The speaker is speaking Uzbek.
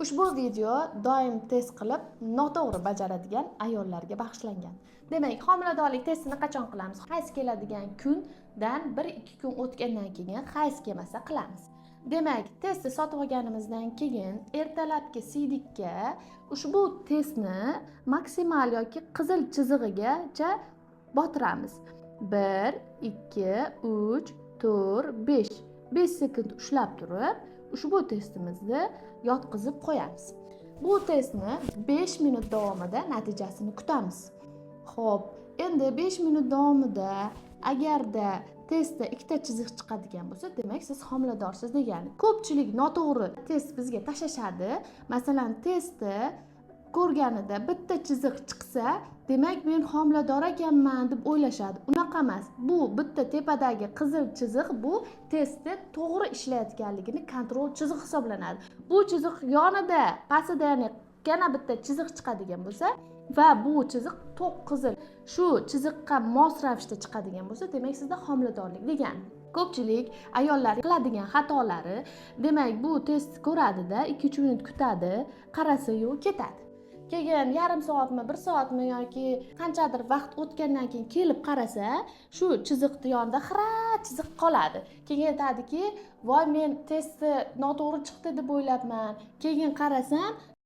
Ushbu video doim test qilib noto'g'ri bajaradigan ayollarga bag'ishlangan. Demak, homiladorlik testini qachon qilamiz? Hayz keladigan kundan 1-2 kun o'tgandan keyin hayz kelmasa qilamiz. Demak, testni sotib olganimizdan keyin ertalabki siydikka ushbu testni maksimal yoki qizil chizig'igacha botiramiz. 1, 2, 3, 4, 5. 5 sekund ushlab turib, ushbu testimizni yotqizib qo'yamiz. Bu testni 5 minut davomida natijasini kutamiz. Xo'p, endi 5 minut davomida agarda testda ikkita chiziq chiqadigan bo'lsa, demak siz homiladorsiz degani. Ko'pchilik noto'g'ri test bizga tashashadi. Masalan, testda ko'rganida bitta chiziq chiqsa, demak men homilador ekanman deb o'ylashadi. Unaqa emas. Bu bitta tepadagi qizil chiziq bu testda to'g'ri ishlayotganligini kontrol chiziq hisoblanadi. Bu chiziq yonida, pastida ya'ni yana bitta chiziq chiqadigan bo'lsa va bu chiziq to'q qizil shu chiziqqa mos ravishda chiqadigan bo'lsa, demak sizda homiladorlik degani. Ko'pchilik ayollar qiladigan xatolari, demak bu test ko'radida 2-3 minut kutadi, qarasa-yu ketadi. Keyin yarim soatmi, 1 soatmi yoki qanchadir vaqt o'tgandan keyin kelib qarasa, shu chiziqning yonida xira chiziq qoladi. Keyin aytadiki, "Voy, men testni noto'g'ri chiqdi deb o'ylabman." Keyin qarasam,